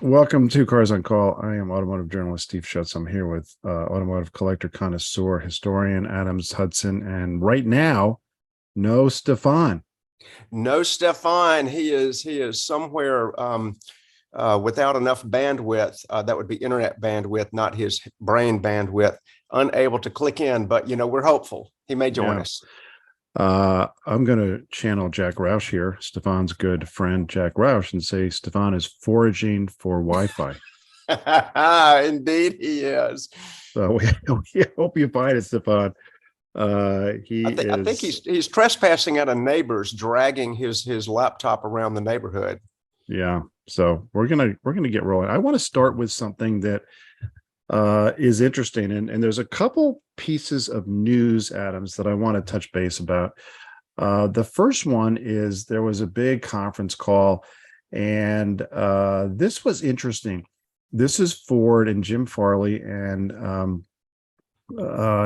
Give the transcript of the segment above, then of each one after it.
Welcome to Cars on Call. I am automotive journalist Steve Schutz. I'm here with automotive collector, connoisseur, historian Adams Hudson, and right now, no Stefan. No, Stefan. He is somewhere without enough bandwidth. That would be internet bandwidth, not his brain bandwidth. Unable to click in, but we're hopeful he may join us. I'm going to channel Jack Roush here, Stefan's good friend Jack Roush, and say Stefan is foraging for Wi-Fi. Indeed, he is. So we hope you find it, Stefan. I think he's trespassing at a neighbor's, dragging his laptop around the neighborhood. Yeah. So we're gonna get rolling. I want to start with something that is interesting, and there's a couple pieces of news, Adams, that I want to touch base about. The first one is there was a big conference call, and this was interesting. This is Ford and Jim Farley and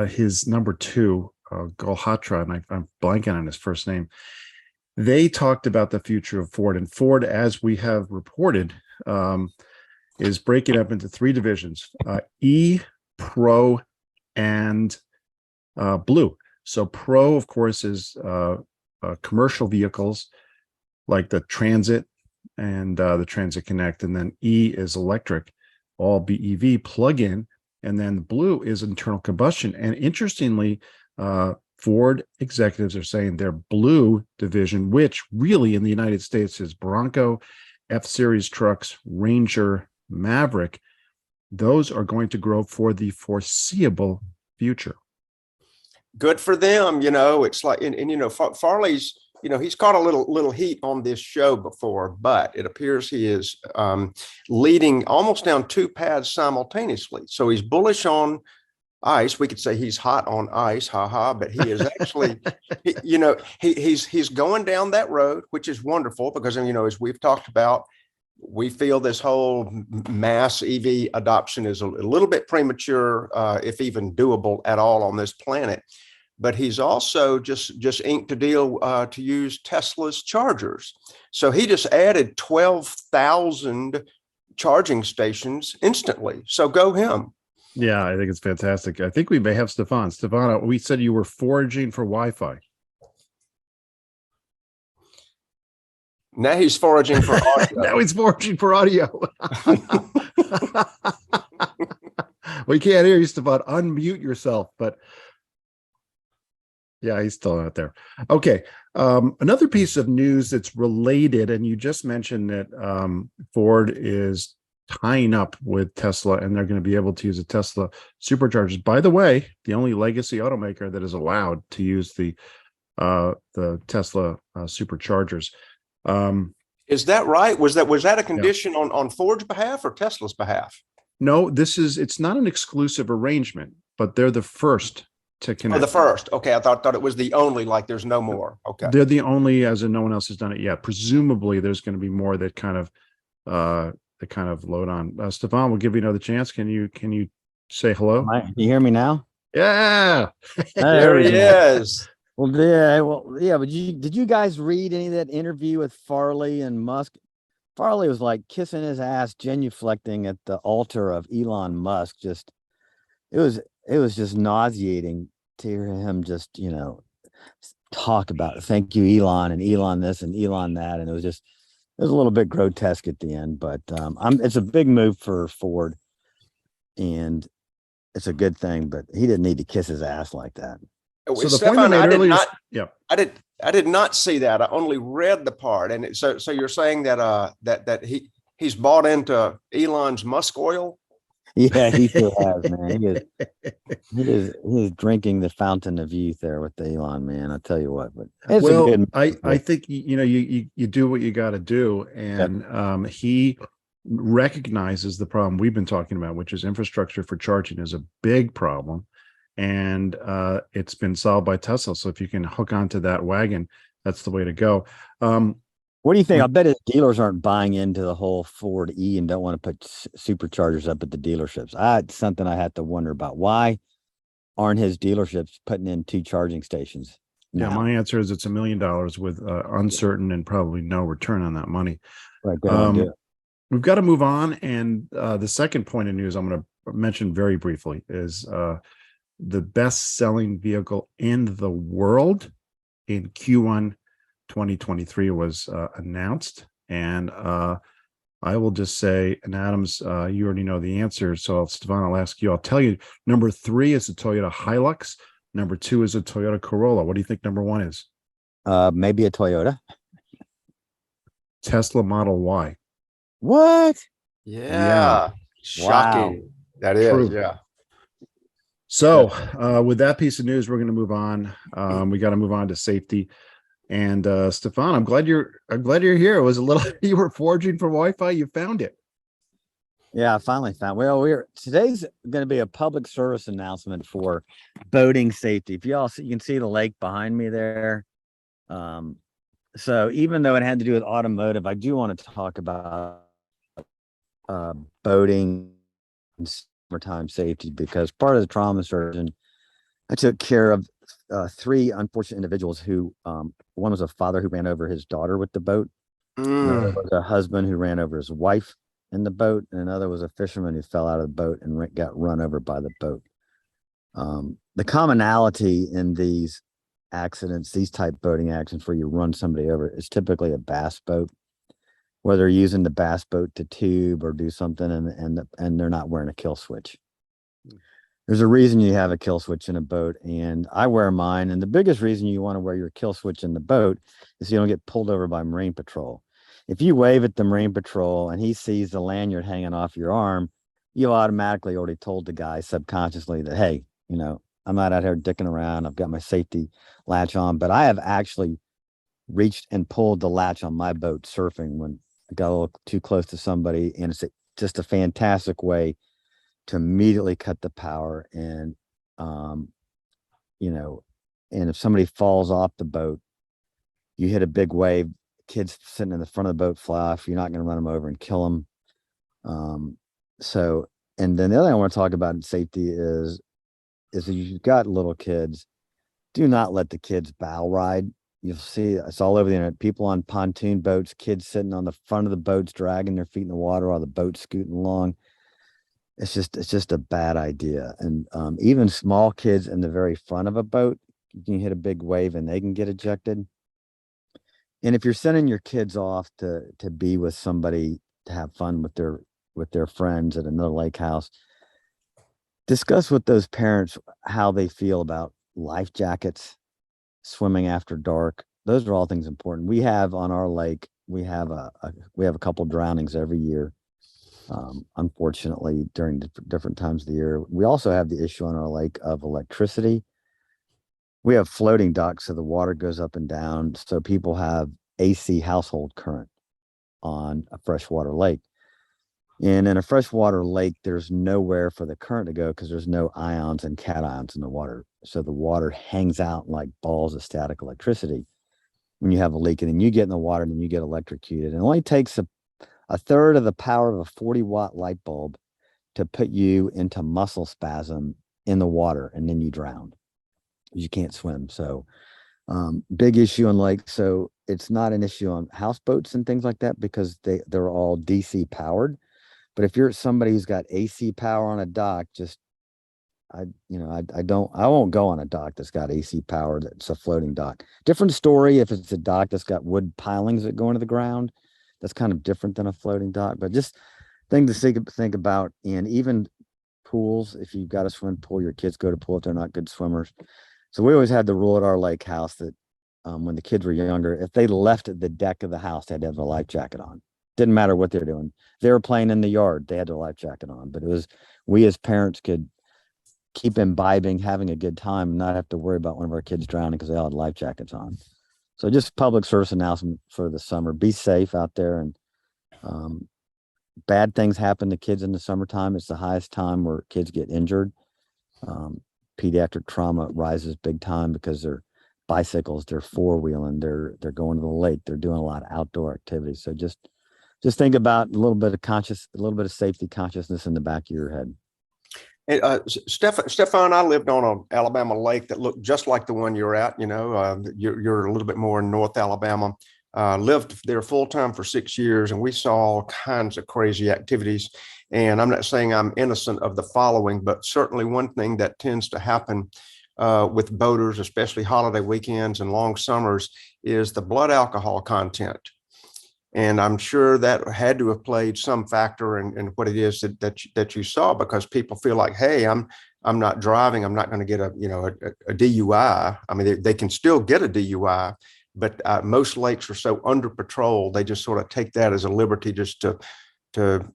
his number two, Golhatra, and I'm blanking on his first name. They talked about the future of Ford, and Ford, as we have reported, is breaking up into three divisions: E, Pro, and Blue. So Pro, of course, is commercial vehicles like the Transit and the Transit Connect, and then E is electric, all BEV plug-in, and then Blue is internal combustion. And interestingly, Ford executives are saying their Blue division, which really in the United States is Bronco, F-Series trucks, Ranger, Maverick, those are going to grow for the foreseeable future. Good for them. It's like, and Farley's, he's caught a little heat on this show before, but it appears he is leading almost down two paths simultaneously. So he's bullish on ICE. We could say he's hot on ICE, but he is actually, he's going down that road, which is wonderful because, as we've talked about, we feel this whole mass EV adoption is a little bit premature, if even doable at all on this planet. But he's also just inked a deal to use Tesla's chargers. So he just added 12,000 charging stations instantly. So go him. Yeah, I think it's fantastic. I think we may have Stefan. Stefan, we said you were foraging for Wi-Fi. Now he's foraging for audio. Now he's foraging for audio. We can't hear you, Stefan. Unmute yourself. But yeah, he's still out there. Okay. Another piece of news that's related, and you just mentioned that Ford is tying up with Tesla, and they're going to be able to use the Tesla superchargers. By the way, the only legacy automaker that is allowed to use the Tesla superchargers. Is that right? Was that a condition on Ford's behalf or Tesla's behalf? No, it's not an exclusive arrangement, but they're the first to connect. Oh, the first. Okay, I thought it was the only, like there's no more. Okay. They're the only, as in no one else has done it yet. Presumably there's going to be more that kind of load on. Stefan, we'll give you another chance. Can you say hello? Can you hear me now? Yeah. There he is. But did you guys read any of that interview with Farley and Musk? Farley was like kissing his ass, genuflecting at the altar of Elon Musk. It was just nauseating to hear him just, talk about it. Thank you, Elon, and Elon this and Elon that. And it was a little bit grotesque at the end, but it's a big move for Ford and it's a good thing, but he didn't need to kiss his ass like that. So the point I made earlier, I did not see that. I only read the part, and so you're saying that that he's bought into Elon's Musk oil. Yeah, he sure has, man. He is drinking the fountain of youth there with the Elon, man. I tell you what, but I think you do what you got to do, and he recognizes the problem we've been talking about, which is infrastructure for charging is a big problem. And it's been solved by Tesla. So if you can hook onto that wagon, that's the way to go. What do you think? I bet his dealers aren't buying into the whole Ford E and don't want to put superchargers up at the dealerships. It's something I had to wonder about. Why aren't his dealerships putting in 2 charging stations? Yeah, my answer is it's $1 million with uncertain and probably no return on that money. Right. we've got to move on. And the second point of news I'm going to mention very briefly is the best-selling vehicle in the world in Q1 2023 was announced. And I will just say, and Adams, you already know the answer. So Stefan, I'll ask you. I'll tell you. Number 3 is a Toyota Hilux. Number 2 is a Toyota Corolla. What do you think number 1 is? Maybe a Toyota. Tesla Model Y. What? Yeah. Shocking. That is, True. yeah. So with that piece of news, we're going to move on. We got to move on to safety. And Stefan, I'm glad you're here. It was a little you were foraging for Wi-Fi. You found it. Yeah, I finally found. Well, today's going to be a public service announcement for boating safety. If y'all see, you can see the lake behind me there. So even though it had to do with automotive, I do want to talk about boating and summertime safety, because part of the trauma surgeon, I took care of 3 unfortunate individuals who, one was a father who ran over his daughter with the boat. Another was a husband who ran over his wife in the boat, and another was a fisherman who fell out of the boat and got run over by the boat. The commonality in these accidents, these type boating accidents where you run somebody over, is typically a bass boat, where they're using the bass boat to tube or do something, and they're not wearing a kill switch. There's a reason you have a kill switch in a boat, and I wear mine. And the biggest reason you want to wear your kill switch in the boat is so you don't get pulled over by Marine Patrol. If you wave at the Marine Patrol and he sees the lanyard hanging off your arm, you automatically already told the guy subconsciously that, hey, I'm not out here dicking around. I've got my safety latch on. But I have actually reached and pulled the latch on my boat surfing when I got a little too close to somebody, and it's just a fantastic way to immediately cut the power. And and if somebody falls off the boat, you hit a big wave, kids sitting in the front of the boat fly off, you're not going to run them over and kill them. And then the other thing I want to talk about in safety is if you've got little kids, do not let the kids bow ride. You'll see it's all over the internet. People on pontoon boats, kids sitting on the front of the boats, dragging their feet in the water while the boat's scooting along. It's just a bad idea. And even small kids in the very front of a boat, you can hit a big wave and they can get ejected. And if you're sending your kids off to be with somebody, to have fun with their friends at another lake house, discuss with those parents how they feel about life jackets, swimming after dark. Those are all things important. We have on our lake, we have a couple drownings every year. Unfortunately, during different times of the year. We also have the issue on our lake of electricity. We have floating docks, so the water goes up and down. So people have AC household current on a freshwater lake. And in a freshwater lake, there's nowhere for the current to go because there's no ions and cations in the water. So the water hangs out like balls of static electricity when you have a leak. And then you get in the water and then you get electrocuted. And it only takes a third of the power of a 40-watt light bulb to put you into muscle spasm in the water, and then you drown. You can't swim. So big issue on lakes. So it's not an issue on houseboats and things like that because they're all DC powered. But if you're somebody who's got AC power on a dock, I won't go on a dock that's got AC power. That's a floating dock. Different story if it's a dock that's got wood pilings that go into the ground. That's kind of different than a floating dock, but just thing to think about. And even pools, if you've got a swim pool, your kids go to pool if they're not good swimmers. So we always had the rule at our lake house that when the kids were younger, if they left the deck of the house, they had to have a life jacket on. Didn't matter what they're doing. If they were playing in the yard, they had their life jacket on. But it was, we as parents could keep imbibing, having a good time, and not have to worry about one of our kids drowning because they all had life jackets on. So just public service announcement for the summer. Be safe out there. And bad things happen to kids in the summertime. It's the highest time where kids get injured. Pediatric trauma rises big time because they're bicycles, they're four-wheeling, they're going to the lake, they're doing a lot of outdoor activities. So just think about a little bit of safety consciousness in the back of your head. Stefan, I lived on an Alabama lake that looked just like the one you're at. You're a little bit more in North Alabama. lived there full time for 6 years, and we saw all kinds of crazy activities. And I'm not saying I'm innocent of the following, but certainly one thing that tends to happen with boaters, especially holiday weekends and long summers, is the blood alcohol content. And I'm sure that had to have played some factor in what it is that you saw, because people feel like, hey, I'm not driving, I'm not going to get a DUI. I mean, they can still get a DUI, but most lakes are so under patrolled, they just sort of take that as a liberty just to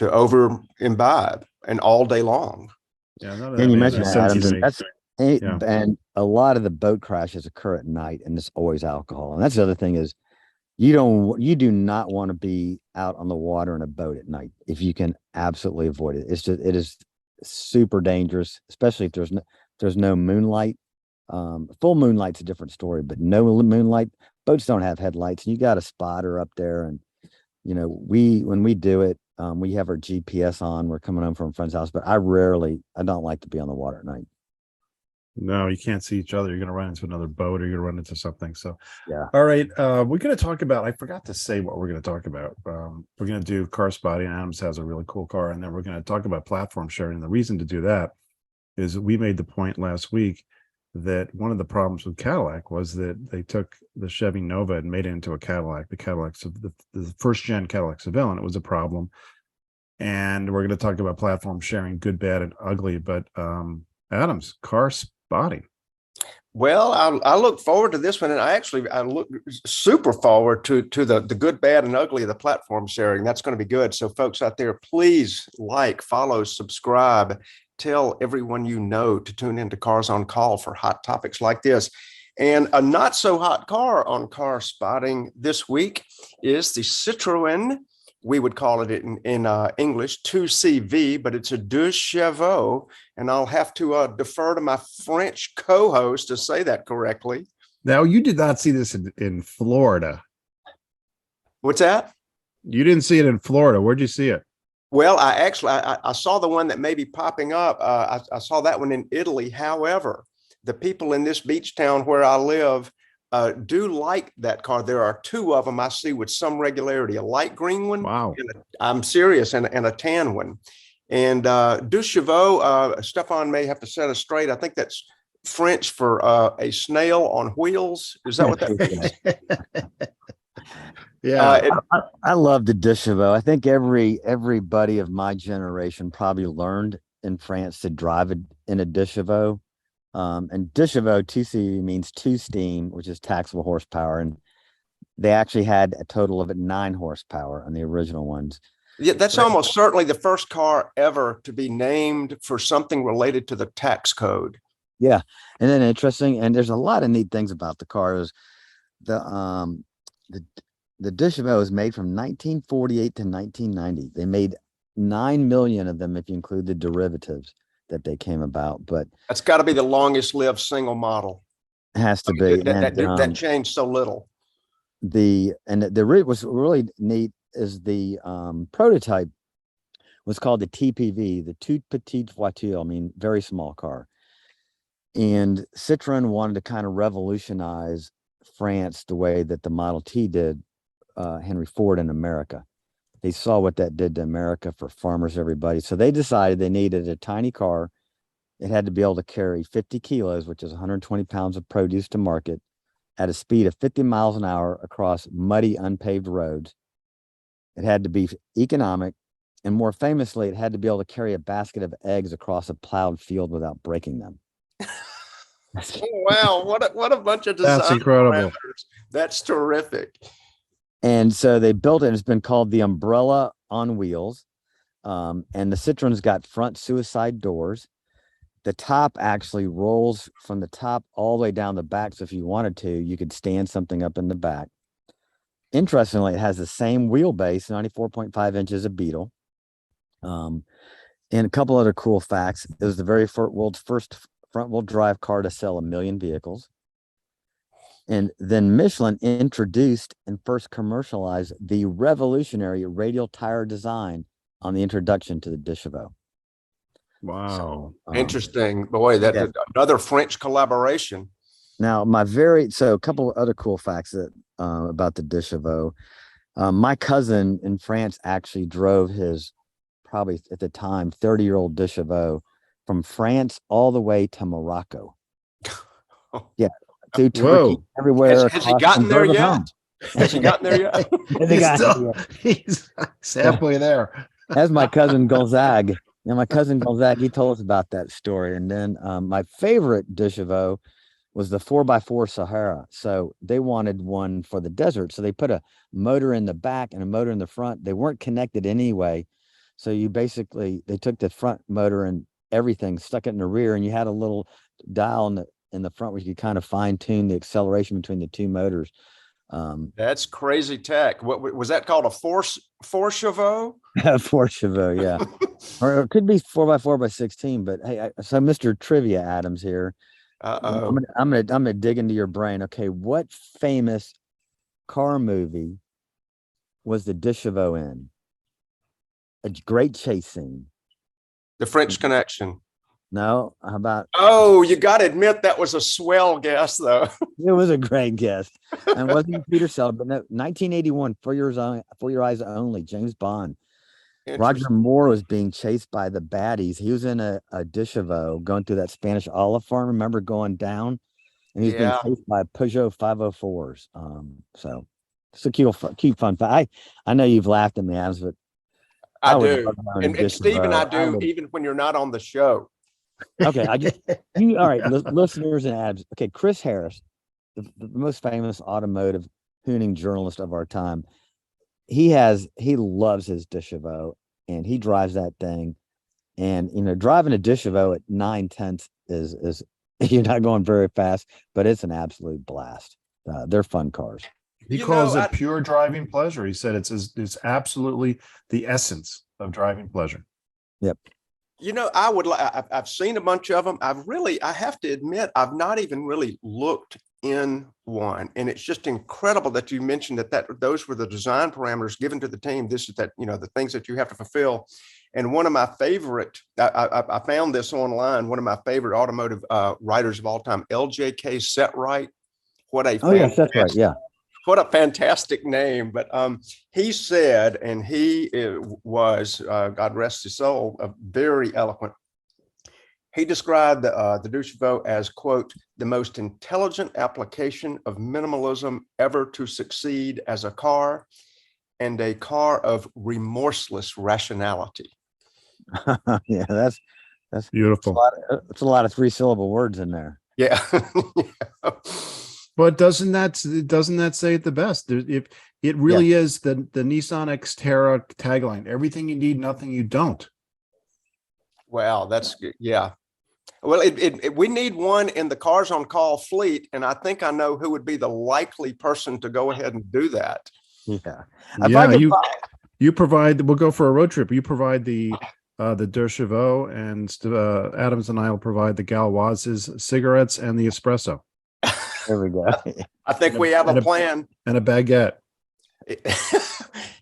over imbibe and all day long. Yeah, none of And that you makes mentioned sense Adams, to and me. that's Yeah. and a lot of the boat crashes occur at night, and it's always alcohol. And that's the other thing is you do not want to be out on the water in a boat at night if you can absolutely avoid it. It is super dangerous, especially if there's no moonlight. Full moonlight's a different story, but no moonlight, boats don't have headlights, and you got a spotter up there. And when we do it, we have our GPS on. We're coming home from a friend's house, but I don't like to be on the water at night. No, you can't see each other. You're going to run into another boat, or you're going to run into something. So, Yeah. All right. We're going to talk about, I forgot to say what we're going to talk about. We're going to do car spotting. Adams has a really cool car. And then we're going to talk about platform sharing. And the reason to do that is we made the point last week that one of the problems with Cadillac was that they took the Chevy Nova and made it into a Cadillac, the Cadillacs of the first gen Cadillac Seville, and it was a problem. And we're going to talk about platform sharing, good, bad, and ugly. But Adams, car spotting. Well, I look forward to this one, and I look super forward to the good, bad, and ugly of the platform sharing. That's going to be good. So, folks out there, please like, follow, subscribe, tell everyone you know to tune into Cars on Call for hot topics like this. And a not so hot car on car spotting this week is the Citroen. We would call it in English 2CV, but it's a 2CV, and I'll have to defer to my French co-host to say that correctly. Now, you did not see this in Florida. What's that? You didn't see it in Florida. Where'd you see it? Well, I saw the one that may be popping up. I saw that one in Italy. However, the people in this beach town where I live do like that car. There are two of them I see with some regularity, a light green one. Wow. I'm serious, and a tan one. And 2CV, Stefan may have to set us straight. I think that's French for a snail on wheels. Is that what that means? Yeah. I love the 2CV. I think everybody of my generation probably learned in France to drive in a 2CV. And 2CV, 2CV means two steam, which is taxable horsepower. And they actually had a total of 9 horsepower on the original ones. Yeah, that's almost certainly the first car ever to be named for something related to the tax code. Yeah. And then interesting, and there's a lot of neat things about the cars. The 2CV was made from 1948 to 1990. They made 9 million of them if you include the derivatives that they came about, but that's got to be the longest lived single model. It has to be. That changed so little. What's really neat is the prototype was called the TPV, the Toute Petite Voiture. I mean, very small car. And Citroen wanted to kind of revolutionize France the way that the Model T did Henry Ford in America. They saw what that did to America for farmers, everybody. So they decided they needed a tiny car. It had to be able to carry 50 kilos, which is 120 pounds of produce to market at a speed of 50 miles an hour across muddy, unpaved roads. It had to be economic. And more famously, it had to be able to carry a basket of eggs across a plowed field without breaking them. Wow. What a bunch of design. That's incredible. Parameters. That's terrific. And so they built it. It's been called the Umbrella on Wheels. And the Citroen's got front suicide doors. The top actually rolls from the top all the way down the back. So if you wanted to, you could stand something up in the back. Interestingly, it has the same wheelbase, 94.5 inches of Beetle. And a couple other cool facts. It was the world's first front-wheel drive car to sell 1 million vehicles. And then Michelin introduced and first commercialized the revolutionary radial tire design on the introduction to the 2CV. Wow. Interesting. Boy, that another French collaboration. Now, so a couple of other cool facts that about the Deschavaux. My cousin in France actually drove his probably at the time 30-year-old Deschavaux from France all the way to Morocco. Yeah, through Turkey, Whoa. everywhere Has he across, gotten and there drove it yet? home. Has he gotten there yet? Has he He's gotten still there he's halfway there. That's my cousin Gonzague. And my cousin Gonzague, he told us about that story. And then my favorite Deschavaux was the 4x4 Sahara. So they wanted one for the desert. So they put a motor in the back and a motor in the front. They weren't connected anyway. So they took the front motor and everything, stuck it in the rear, and you had a little dial in the front where you could kind of fine tune the acceleration between the two motors. That's crazy tech. What was that called? A four chevaux? 4 Chevaux, yeah. Or it could be 4x4x16, but hey, so Mr. Trivia Adams here. Uh-oh. I'm gonna dig into your brain. Okay, what famous car movie was the Deschavaux in? A great chase scene. The French Connection. No, how about? Oh, you got to admit that was a swell guess, though. It was a great guess, and wasn't Peter Sellers, but no, 1981, For Your Eyes Only, James Bond. Roger Moore was being chased by the baddies. He was in a Deschavaux going through that Spanish olive farm. Remember going down, and he was being chased by Peugeot 504s. So it's a cute fun fact. I know you've laughed at me, Adams, but I would do. love to own a And Steve and I Deschavaux. do, even when you're not on the show. Okay, all right, listeners and ads. Okay, Chris Harris, the most famous automotive tuning journalist of our time. He loves his Deschavaux, and he drives that thing. And driving a Deschavaux at 9/10 is you're not going very fast, but it's an absolute blast. They're fun cars. He calls it pure driving pleasure. He said it's absolutely the essence of driving pleasure. Yep. I've seen a bunch of them. I have to admit, I've not even really looked in one. And it's just incredible that you mentioned that those were the design parameters given to the team. This is the things that you have to fulfill. And one of my favorite, I found this online, one of my favorite automotive writers of all time, LJK Setright. That's right. Yeah. What a fantastic name. But he said, and he was, God rest his soul, very eloquent. He described the Deschavaux as, quote, the most intelligent application of minimalism ever to succeed as a car, and a car of remorseless rationality. Yeah, that's beautiful. It's a lot of 3-syllable words in there. Yeah. But doesn't that say it the best? If it really is the Nissan Xterra tagline, everything you need, nothing you don't. Wow, that's good. Yeah. Well, we need one in the Cars on Call fleet, and I think I know who would be the likely person to go ahead and do that. Yeah. You provide. We'll go for a road trip. You provide the Deschavaux, and Adams and I will provide the Galoises, cigarettes, and the espresso. There we go. I think we have a plan. And a baguette.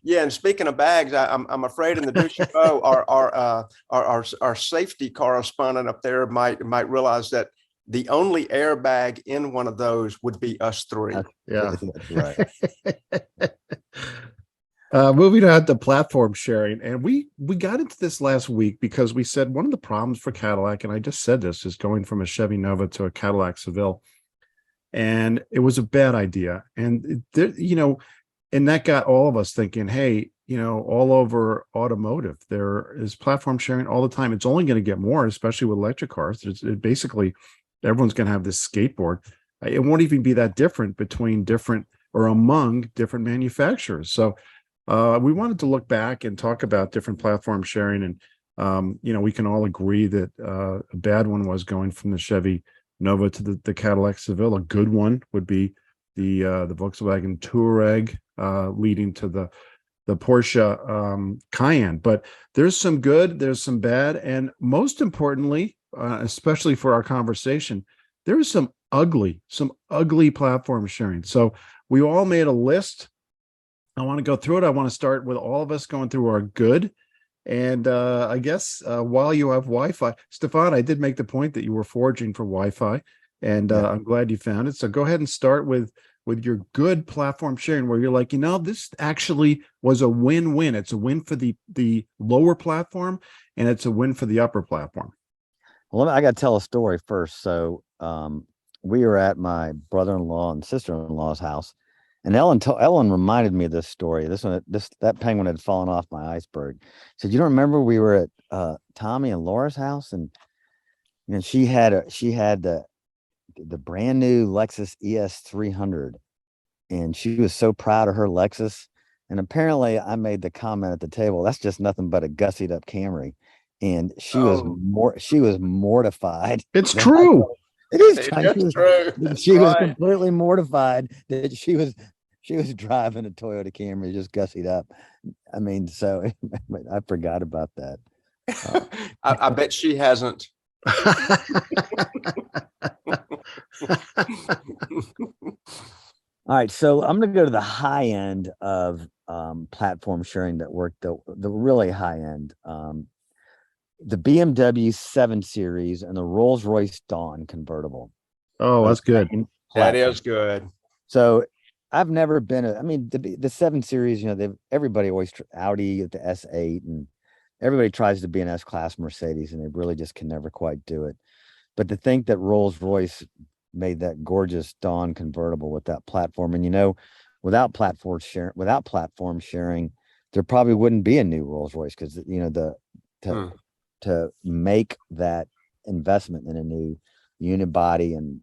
Yeah, and speaking of bags, I'm afraid in the Deschavaux, our safety correspondent up there might realize that the only airbag in one of those would be us three. Yeah, that's right. Moving on to platform sharing, and we got into this last week because we said one of the problems for Cadillac, and I just said this, is going from a Chevy Nova to a Cadillac Seville, and it was a bad idea, and and that got all of us thinking, hey, all over automotive, there is platform sharing all the time. It's only going to get more, especially with electric cars. Basically, everyone's going to have this skateboard. It won't even be that different between different or among different manufacturers. So we wanted to look back and talk about different platform sharing. And, we can all agree that a bad one was going from the Chevy Nova to the Cadillac Seville. A good one would be the Volkswagen Touareg leading to the Porsche Cayenne. But there's some good, there's some bad, and most importantly, especially for our conversation, there is some ugly platform sharing. So we all made a list. I want to go through it. I want to start with all of us going through our good. And I guess while you have Wi-Fi, Stefan, I did make the point that you were foraging for Wi-Fi. and Yeah. I'm glad you found it. So go ahead and start with your good platform sharing, where you're like, this actually was a win-win. It's a win for the lower platform, and it's a win for the upper platform. Well, I got to tell a story first. So, we were at my brother-in-law and sister-in-law's house, and Ellen reminded me of this story. That penguin had fallen off my iceberg. Said, "You don't remember we were at Tommy and Laura's house, and she had the brand new Lexus ES 300, and she was so proud of her Lexus. And apparently, I made the comment at the table, that's just nothing but a gussied up Camry." And she was mortified. It's true. It is It's true. That's she was right. completely mortified that she was driving a Toyota Camry just gussied up. I mean, so I forgot about that. I bet she hasn't. All right, so I'm going to go to the high end of platform sharing that worked, the really high end. The BMW 7 Series and the Rolls-Royce Dawn convertible. Oh, that's good. That is good. So I've never been the 7 Series, everybody always Audi at the S8, and everybody tries to be an S-Class Mercedes, and they really just can never quite do it. But to think that Rolls-Royce made that gorgeous Dawn convertible with that platform, and without platform sharing, there probably wouldn't be a new Rolls-Royce, because to make that investment in a new unibody and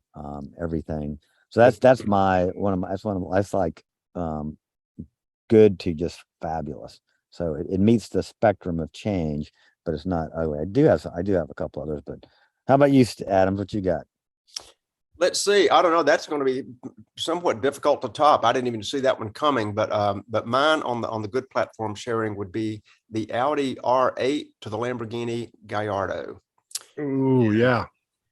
everything. So that's like good to just fabulous. So it meets the spectrum of change, but it's not ugly. I do have a couple others, but how about you, Adams? What you got? Let's see. I don't know. That's going to be somewhat difficult to top. I didn't even see that one coming, but mine on the good platform sharing would be the Audi R8 to the Lamborghini Gallardo. Ooh, yeah.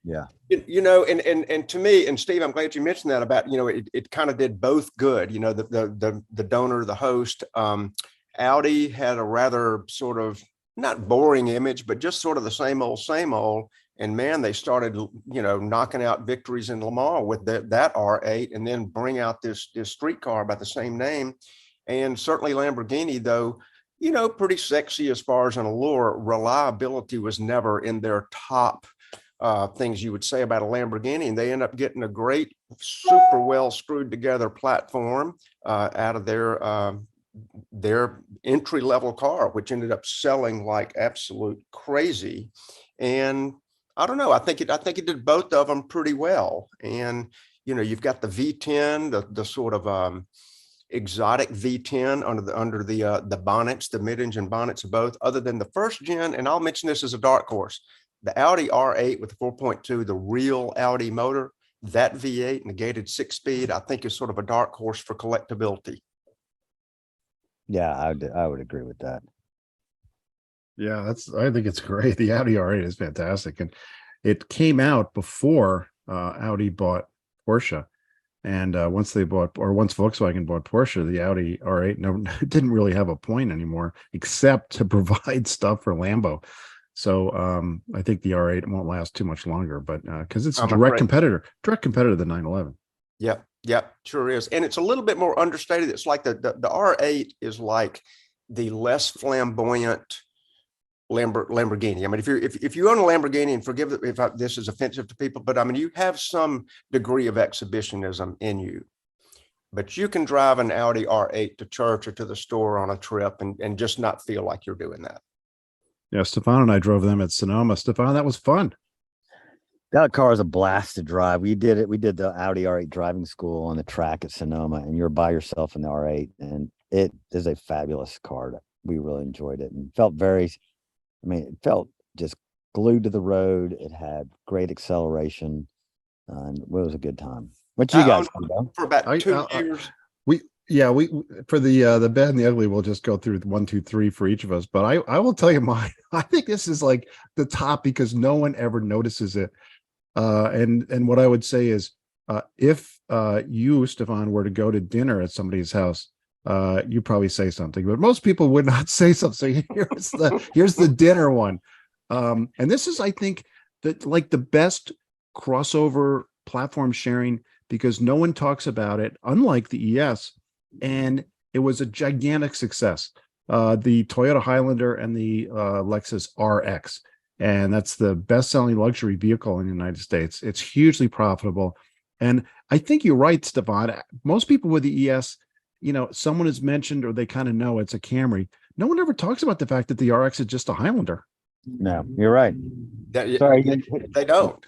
Yeah. And to me, and Steve, I'm glad you mentioned that about, it kind of did both good, the donor, the host. Audi had a rather sort of not boring image, but just sort of the same old. And man, they started, knocking out victories in Le Mans with that R8, and then bring out this street car by the same name. And certainly Lamborghini, though, pretty sexy as far as an allure, reliability was never in their top things you would say about a Lamborghini. And they end up getting a great, super well screwed together platform out of their entry level car, which ended up selling like absolute crazy. And I don't know. I think it did both of them pretty well. And you've got the V10, the sort of exotic V10 under the bonnets, the mid-engine bonnets of both. Other than the first gen, and I'll mention this as a dark horse, the Audi R8 with the 4.2, the real Audi motor, that V8 and the gated 6-speed, I think is sort of a dark horse for collectability. Yeah, I would agree with that. Yeah, I think it's great. The Audi R8 is fantastic, and it came out before Audi bought Porsche. And once Volkswagen bought Porsche, the Audi R8 didn't really have a point anymore, except to provide stuff for Lambo. So I think the R8 won't last too much longer, but because it's a direct competitor to the 911. Yep, sure is. And it's a little bit more understated. It's like the R8 is like the less flamboyant Lamborghini. I mean, if you own a Lamborghini, and forgive if this is offensive to people, but I mean, you have some degree of exhibitionism in you. But you can drive an Audi R8 to church or to the store on a trip and just not feel like you're doing that. Yeah, Stefan and I drove them at Sonoma. Stefan, that was fun. That car is a blast to drive. We did the Audi R8 driving school on the track at Sonoma, and you're by yourself in the R8, and it is a fabulous car. We really enjoyed it and it felt just glued to the road. It had great acceleration, and it was a good time. What you guys for about 2 years? We for the bad and the ugly, we'll just go through 1, 2, 3 for each of us. But I will tell you mine. I think this is like the top because no one ever notices it. And what I would say is, if you, Stefan, were to go to dinner at somebody's house, you probably say something, but most people would not say something. So here's the dinner one. And this is, I think, that like the best crossover platform sharing because no one talks about it, unlike the ES, and it was a gigantic success. The Toyota Highlander and the Lexus RX, and that's the best-selling luxury vehicle in the United States. It's hugely profitable, and I think you're right, Stefan. Most people with the ES, someone has mentioned or they kind of know it's a Camry. No one ever talks about the fact that the RX is just a Highlander. No, you're right. Sorry, they don't.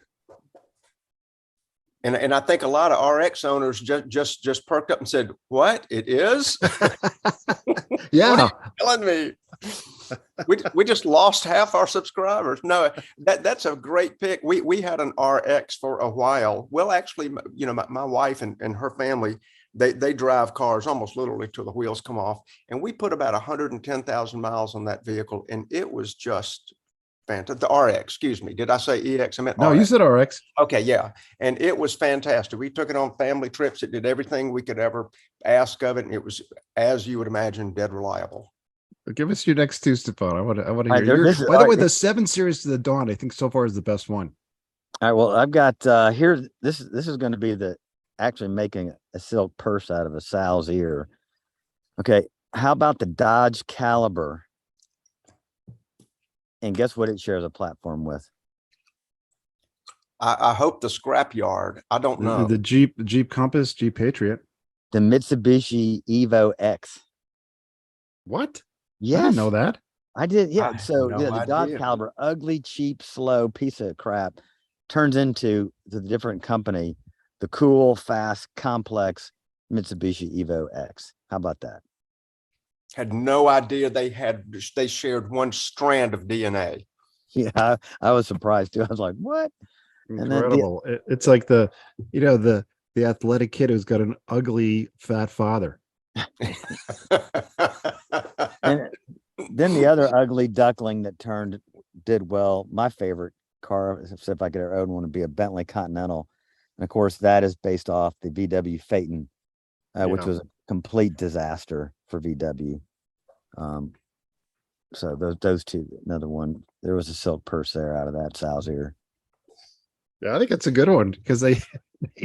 And I think a lot of RX owners just perked up and said, "What? It is?" Yeah, what are you telling me? We just lost half our subscribers. No, that's a great pick. We had an RX for a while. Well, actually, my wife and her family, they drive cars almost literally till the wheels come off. And we put about 110,000 miles on that vehicle, and it was just fantastic. The RX, excuse me. Did I say EX? I meant no, RX. you said RX. Okay, yeah. And it was fantastic. We took it on family trips. It did everything we could ever ask of it. And it was, as you would imagine, dead reliable. Give us your next two, Stefan. I want to Right, hear this your, is- by the all way, right. the 7 Series to the Dawn, I think so far is the best one. All right. Well, I've got here. This is going to be actually making a silk purse out of a sow's ear. Okay. How about the Dodge Caliber? And guess what it shares a platform with? I hope the scrapyard. I don't know. The Jeep Compass, Jeep Patriot. The Mitsubishi Evo X. What? Yes. I didn't know that. I did. Yeah. I had So no the Dodge idea. Caliber, ugly, cheap, slow piece of crap, turns into the different company, the cool, fast, complex Mitsubishi Evo X. How about that? Had no idea they shared one strand of DNA. Yeah, I was surprised too. I was like, what? And then the- Incredible. It's like the athletic kid who's got an ugly fat father. And then the other ugly duckling that did well. My favorite car, if I could ever own one, would be a Bentley Continental. And of course, that is based off the VW Phaeton, which Yeah. was a complete disaster for VW. So those two, another one, there was a silk purse there out of that sow's ear. Yeah, I think it's a good one because they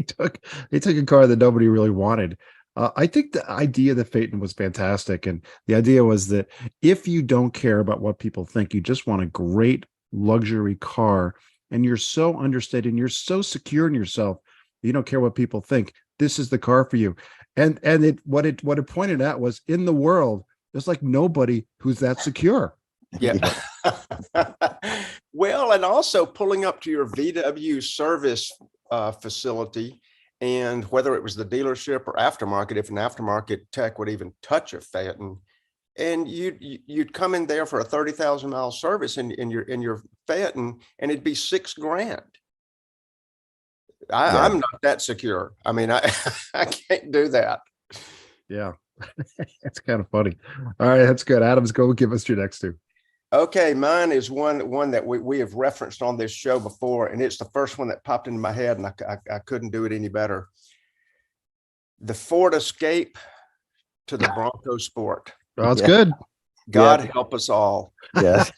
took a car that nobody really wanted. I think the idea of the Phaeton was fantastic, and the idea was that if you don't care about what people think, you just want a great luxury car, and you're so understated and you're so secure in yourself, you don't care what people think. This is the car for you. And what it pointed out was in the world, there's like nobody who's that secure. Yeah. Well, and also pulling up to your VW service facility, and whether it was the dealership or aftermarket, if an aftermarket tech would even touch a Phaeton, and you'd come in there for a 30,000 mile service in your Phaeton, and it'd be $6,000. I'm not that secure. I mean, I can't do that. Yeah. It's kind of funny. All right, that's good. Adams, go give us your next two. Okay, mine is one that we have referenced on this show before, and it's the first one that popped into my head, and I couldn't do it any better. The Ford Escape to the Bronco Sport. Oh, that's good. God help us all. Yes.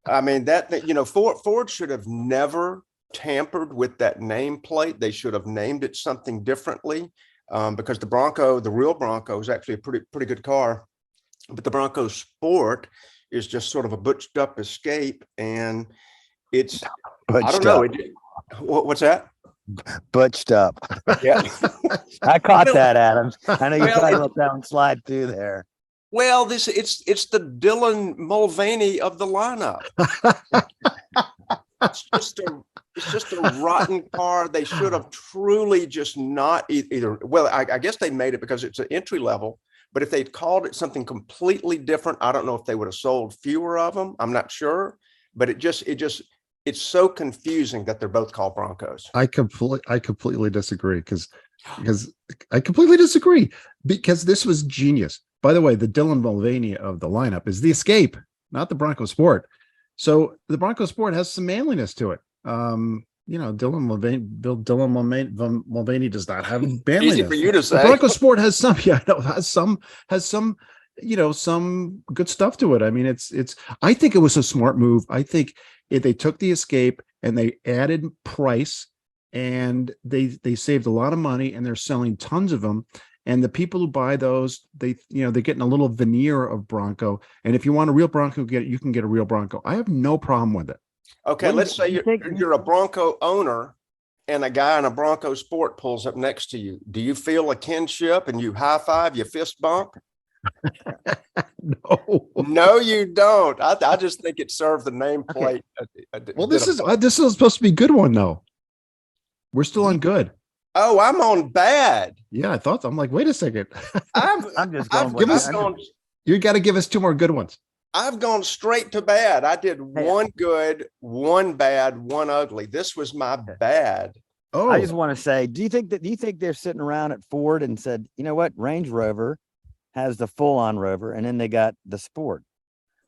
I mean, Ford should have never tampered with that nameplate. They should have named it something differently, because the real Bronco is actually a pretty good car, but the Bronco Sport is just sort of a butched up Escape, and it's I don't know. What's that? Butched up. Yeah. I caught that, Adams. I know you tried to let that one slide through there. Well, it's the Dylan Mulveney of the lineup. It's just a rotten car. They should have truly just not either. Well, I guess they made it because it's an entry level, but if they'd called it something completely different, I don't know if they would have sold fewer of them. I'm not sure, but it's so confusing that they're both called Broncos. I completely disagree because I completely disagree because this was genius. By the way, the Dylan Mulvaney of the lineup is the Escape, not the Bronco Sport. So the Bronco Sport has some manliness to it. Dylan Mulvaney does not have manliness. Easy for you to say. The Bronco Sport has some, has some good stuff to it. I mean, I think it was a smart move. I think if they took the Escape and they added price and they saved a lot of money, and they're selling tons of them. And the people who buy those, they're getting a little veneer of Bronco. And if you want a real Bronco, you can get a real Bronco. I have no problem with it. Okay, let's say you're a Bronco owner and a guy in a Bronco Sport pulls up next to you. Do you feel a kinship and you high five, you fist bump? No, you don't. I just think it served the nameplate. Okay. Well, this is supposed to be good one though. We're still on good. Oh, I'm on bad. Yeah, I thought so. I'm like, wait a second. I'm just going. You got to give us 2 more good ones. I've gone straight to bad. I did one good, one bad, one ugly. This was my bad. Oh, I just want to say, do you think they're sitting around at Ford and said, you know what, Range Rover has the full-on Rover, and then they got the Sport.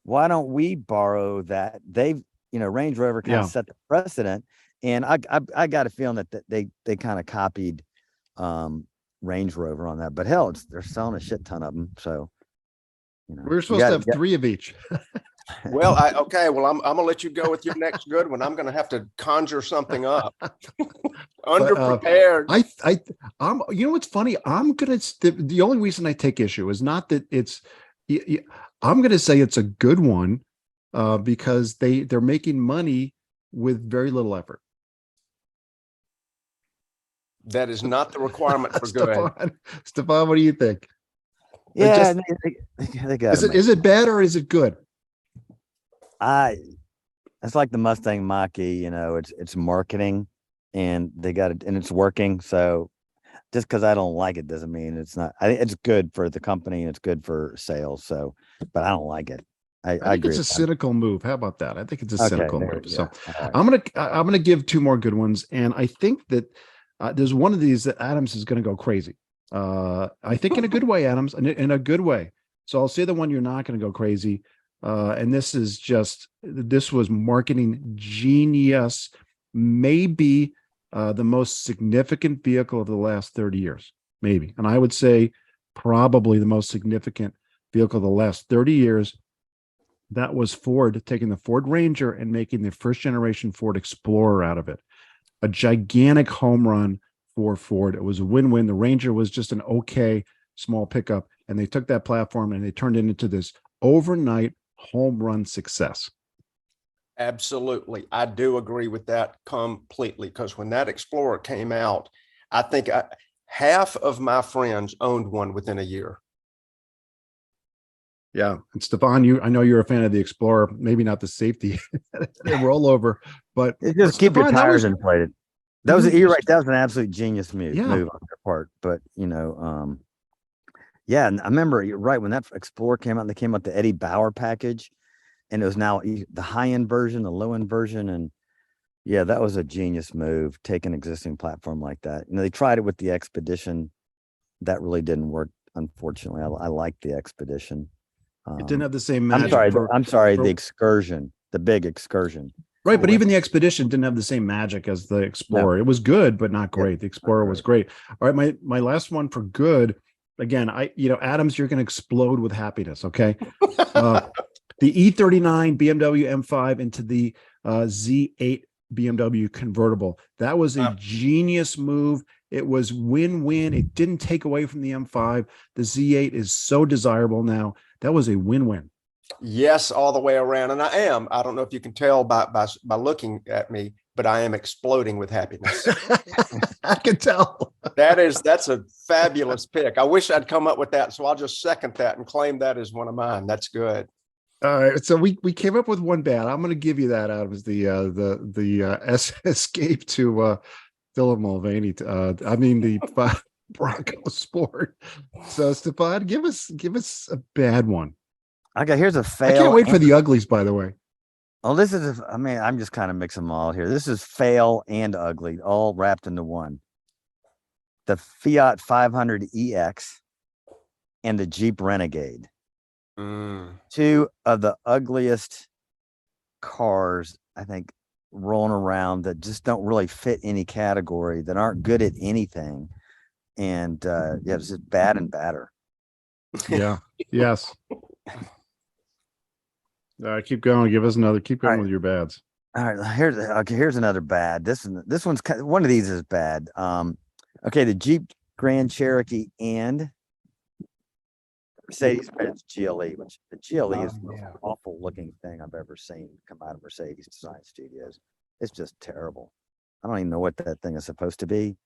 Why don't we borrow that? Range Rover kind of set the precedent, and I got a feeling that they kind of copied Range Rover on that. But hell, they're selling a shit ton of them, so. We're supposed to have 3 of each. Well, I'm gonna let you go with your next good one. I'm gonna have to conjure something up. Underprepared. I'm what's funny? I'm gonna the only reason I take issue is not that it's. I'm gonna say it's a good one because they're making money with very little effort. That is not the requirement for good. Stefan, what do you think? Yeah, they got is it bad or is it good? It's like the Mustang Mach-E, it's marketing, and they got it, and it's working. So just because I don't like it doesn't mean it's not. I think it's good for the company and it's good for sales. So, but I don't like it. I think agree it's a cynical move. How about that? I think it's a cynical move. So right. I'm gonna give 2 more good ones, and I think that there's one of these that Adams is gonna go crazy. I think in a good way, Adams, in a good way. So I'll say the one you're not going to go crazy. And this was marketing genius, maybe the most significant vehicle of the last 30 years, maybe. And I would say probably the most significant vehicle of the last 30 years. That was Ford taking the Ford Ranger and making the first generation Ford Explorer out of it. A gigantic home run for Ford. It was a win-win. The Ranger was just an okay small pickup, and they took that platform and they turned it into this overnight home run success. Absolutely. I do agree with that completely, because when that Explorer came out, I think half of my friends owned one within a year. Yeah. And Stefan, I know you're a fan of the Explorer, maybe not the safety rollover, but just keep your tires inflated. You're right. That was an absolute genius move on their part. But and I remember you're right when that Explorer came out. They came out the Eddie Bauer package, and it was now the high end version, the low end version, and that was a genius move. Take an existing platform like that. They tried it with the Expedition, that really didn't work. Unfortunately, I liked the Expedition. It didn't have the same magic. I'm sorry, the Excursion, the big Excursion. Right, but even the Expedition didn't have the same magic as the Explorer. No. It was good, but not great. The Explorer was great. All right, my last one for good. Again, Adams, you're going to explode with happiness. Okay, the E39 BMW M5 into the Z8 BMW convertible. That was a genius move. It was win-win. It didn't take away from the M5. The Z8 is so desirable now. That was a win-win. Yes, all the way around. And I don't know if you can tell by looking at me, but I am exploding with happiness. I can tell. That's a fabulous pick. I wish I'd come up with that. So I'll just second that and claim that as one of mine. That's good. All right. So we came up with one bad. I'm going to give you that, Adams, the escape to Dylan Mulveney. The Bronco Sport. So Stefan, give us a bad one. Okay, here's a fail. I can't wait for the uglies, by the way. Oh, I'm just kind of mixing them all here. This is fail and ugly, all wrapped into one. The Fiat 500 EX and the Jeep Renegade. Two of the ugliest cars, I think, rolling around that just don't really fit any category, that aren't good at anything. And it's just bad and badder. Yeah. Yes. Keep going. Give us another. Keep going with your bads. All right, here's another bad. This one's one of these is bad. Okay, the Jeep Grand Cherokee and Mercedes-Benz GLE, which the GLE is the most awful looking thing I've ever seen come out of Mercedes design studios. It's just terrible. I don't even know what that thing is supposed to be,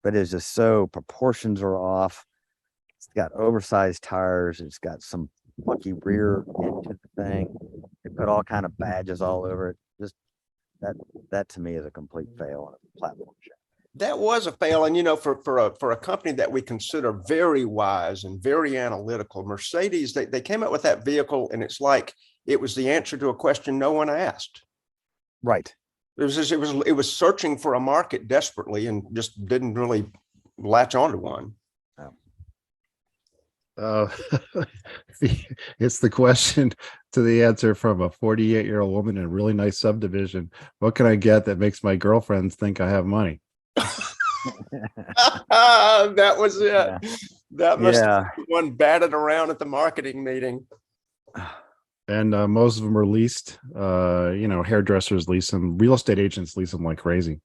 but it's just so proportions are off. It's got oversized tires. It's got some funky rear end to the thing. They put all kind of badges all over it. Just that to me is a complete fail on a platform show. That was a fail. And, for a company that we consider very wise and very analytical, Mercedes, they came out with that vehicle, and it's like it was the answer to a question no one asked. Right. It was searching for a market desperately and just didn't really latch onto one. It's the question to the answer from a 48-year-old woman in a really nice subdivision. What can I get that makes my girlfriends think I have money? That was it. Yeah. That must have been one batted around at the marketing meeting. And most of them are leased. Hairdressers lease them, real estate agents lease them like crazy.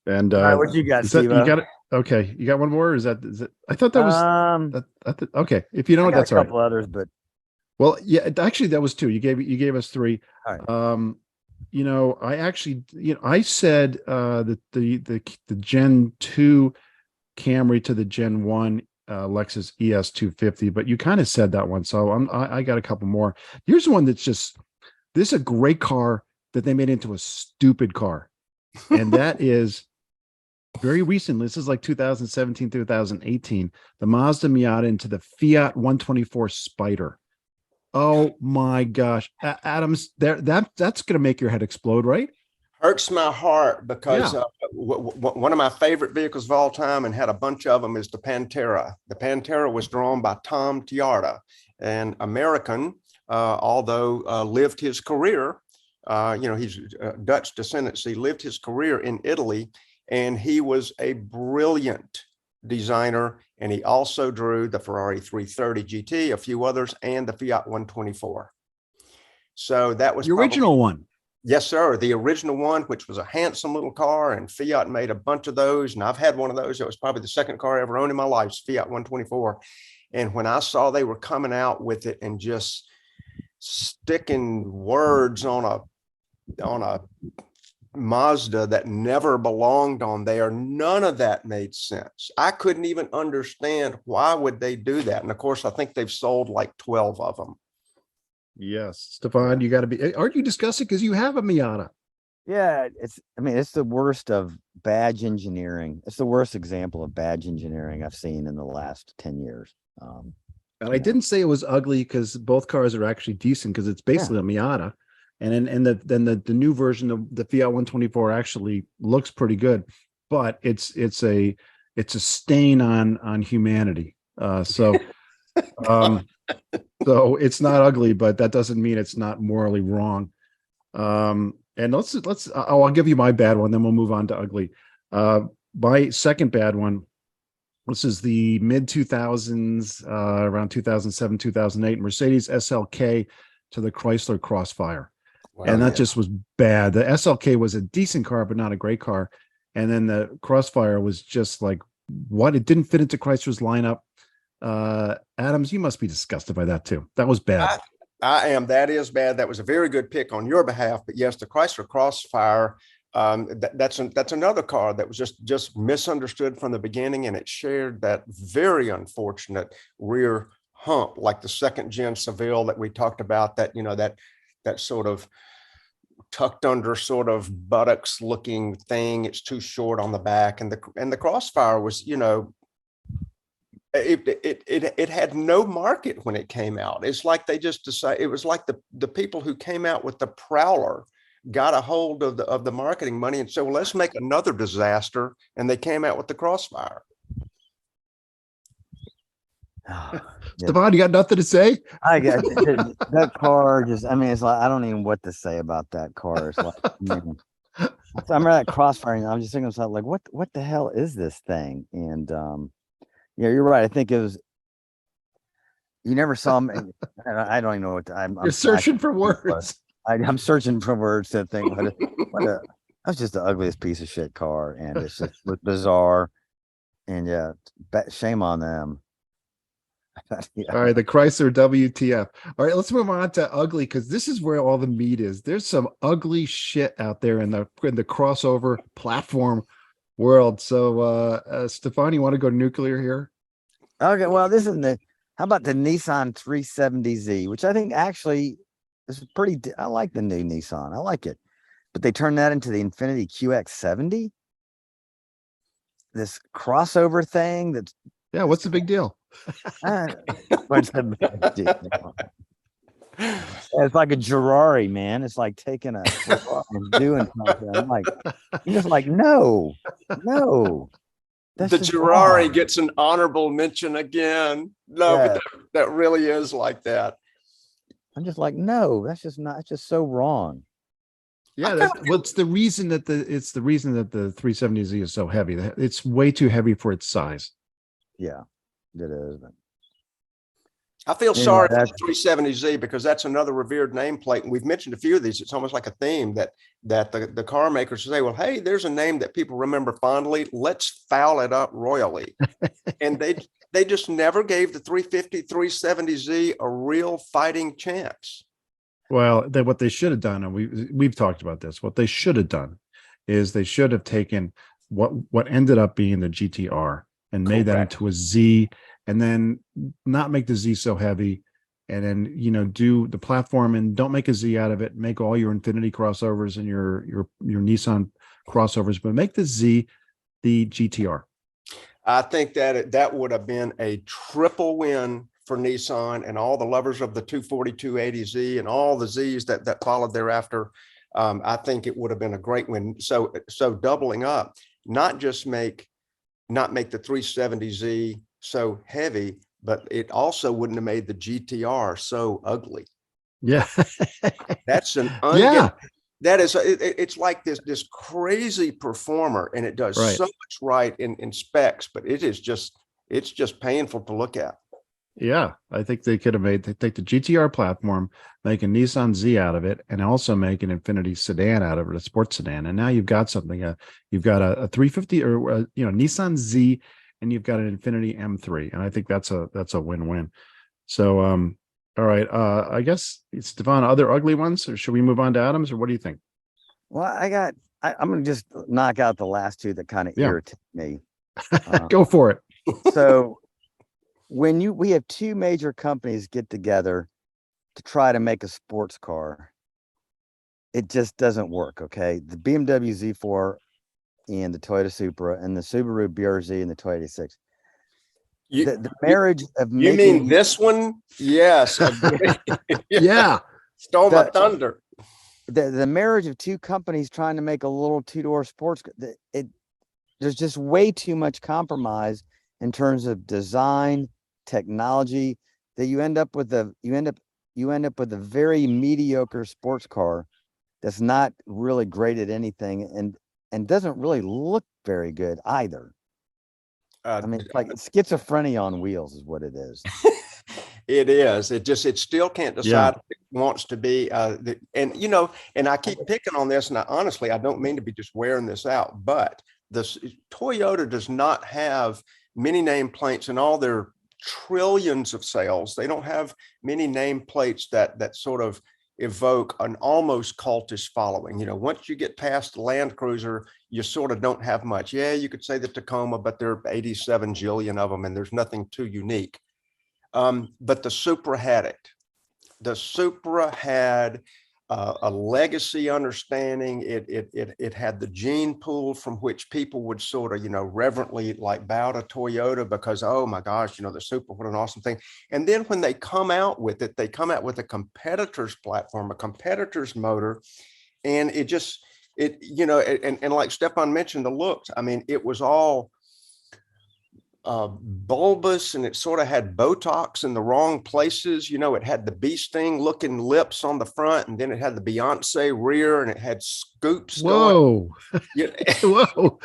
And what you got, Steve? You got it. Okay, you got one more? Is that? I thought that was. Okay, if you don't know, that's all right. A couple others, but well, yeah, actually, that was two. You gave us three. All right. I actually, I said that the Gen 2 Camry to the Gen 1 Lexus ES 250, but you kind of said that one, so I got a couple more. Here's one that's this is a great car that they made into a stupid car, and that is very recent. This is like 2017, 2018. The Mazda Miata into the Fiat 124 Spider. Oh my gosh, Adams, that's going to make your head explode, right? Hurts my heart because one of my favorite vehicles of all time, and had a bunch of them, is the Pantera. The Pantera was drawn by Tom Tiarda, an American, although lived his career. He's Dutch descendancy, lived his career in Italy, and he was a brilliant designer. And he also drew the Ferrari 330 GT, a few others, and the Fiat 124. So that was the original one. Yes, sir. The original one, which was a handsome little car, and Fiat made a bunch of those. And I've had one of those. It was probably the second car I ever owned in my life, Fiat 124. And when I saw they were coming out with it and just sticking words on a Mazda that never belonged on there, none of that made sense. I couldn't even understand why would they do that. And of course, I think they've sold like 12 of them. Yes, Stefan, you got to be. Aren't you discussing because you have a Miata? Yeah, it's the worst of badge engineering. It's the worst example of badge engineering I've seen in the last 10 years. And I didn't say it was ugly because both cars are actually decent because it's basically a Miata. And then the new version of the Fiat 124 actually looks pretty good, but it's a stain on humanity. So it's not ugly, but that doesn't mean it's not morally wrong. And I'll give you my bad one, then we'll move on to ugly. My second bad one. This is the mid 2000s, around 2007, 2008, Mercedes SLK to the Chrysler Crossfire. Wow, and that just was bad. The SLK was a decent car, but not a great car. And then the Crossfire was just like, what? It didn't fit into Chrysler's lineup. Adams, you must be disgusted by that too. That was bad. I am. That is bad. That was a very good pick on your behalf. But yes, the Chrysler Crossfire, that's another car that was just misunderstood from the beginning, and it shared that very unfortunate rear hump, like the second gen Seville that we talked about. That sort of tucked under sort of buttocks looking thing. It's too short on the back, and the Crossfire was, it had no market when it came out. It's like they just decided, it was like the people who came out with the Prowler got a hold of the marketing money and said, well, let's make another disaster, and they came out with the Crossfire. Stefan, you got nothing to say? I got that car. It's like I don't even know what to say about that car. It's like, I remember that Crossfire, and I'm just thinking something like, what the hell is this thing? And yeah, you're right. I think it was. You never saw me. I don't even know what you're searching for words. I'm searching for words to think that's just the ugliest piece of shit car, and it's just bizarre. And yeah, shame on them. Yeah. All right, the Chrysler WTF. All right, let's move on to ugly, because this is where all the meat is. There's some ugly shit out there in the crossover platform world. So Stefan, you want to go nuclear here? Okay, well, how about the Nissan 370Z, which I think actually is I like the new Nissan. I like it. But they turned that into the Infiniti QX70. This crossover thing what's the big deal? What's the big deal? It's like a Ferrari, man. It's like taking a and doing something. I'm just like, no. The Ferrari gets an honorable mention again. No, yeah. But that really is like that. I'm just like, no, it's just so wrong. Yeah, it's the reason that the 370Z is so heavy. It's way too heavy for its size. Yeah, it is. I feel sorry for the 370Z because that's another revered nameplate. And we've mentioned a few of these. It's almost like a theme that the car makers say, well, hey, there's a name that people remember fondly. Let's foul it up royally. And they just never gave the 350, 370Z a real fighting chance. Well, what they should have done, and we've talked about this, what they should have done is they should have taken what ended up being the GTR and made that into a Z, and then not make the Z so heavy, and then do the platform and don't make a Z out of it. Make all your Infiniti crossovers and your Nissan crossovers, but make the Z the GTR. I think that would have been a triple win for Nissan and all the lovers of the 240, 280Z and all the Zs that followed thereafter. I think it would have been a great win. So doubling up, not make the 370Z so heavy, but it also wouldn't have made the GTR so ugly. Yeah. That's it's like this crazy performer, and it does so much right in specs, but it's just painful to look at. Yeah, I think they could have take the GTR platform, make a Nissan Z out of it, and also make an Infiniti sedan out of it, a sports sedan. And now you've got something. You've got a 350 or Nissan Z, and you've got an Infiniti M3, and I think that's a win-win. So, all right, I guess Stefan, other ugly ones, or should we move on to Adams, or what do you think? Well, I'm going to just knock out the last two that kind of irritate me. Go for it. So. We have two major companies get together to try to make a sports car, it just doesn't work. Okay, the BMW Z4 and the Toyota Supra and the Subaru BRZ and the Toyota 6. The marriage of you mean this one? Yes. Yeah. Stole my thunder. The marriage of two companies trying to make a little two-door sports, there's just way too much compromise in terms of design, technology, that you end up with a very mediocre sports car that's not really great at anything and doesn't really look very good either. I mean, it's like schizophrenia on wheels is what it is. It is. It still can't decide if it wants to be. And I keep picking on this, and honestly, I don't mean to be just wearing this out, but Toyota does not have many nameplates in all their trillions of sales. They don't have many nameplates that sort of evoke an almost cultish following. Once you get past the Land Cruiser, you sort of don't have much. Yeah, you could say the Tacoma, but there are 87 jillion of them, and there's nothing too unique. But the Supra had it. The Supra had a legacy understanding. It had the gene pool from which people would sort of, reverently like bow to Toyota because, oh my gosh, the Supra, what an awesome thing. And then when they come out with it, they come out with a competitor's platform, a competitor's motor. And and like Stefan mentioned, the looks, I mean, it was all bulbous, and it sort of had Botox in the wrong places. It had the bee sting looking lips on the front, and then it had the Beyonce rear, and it had scoops. Whoa. Whoa.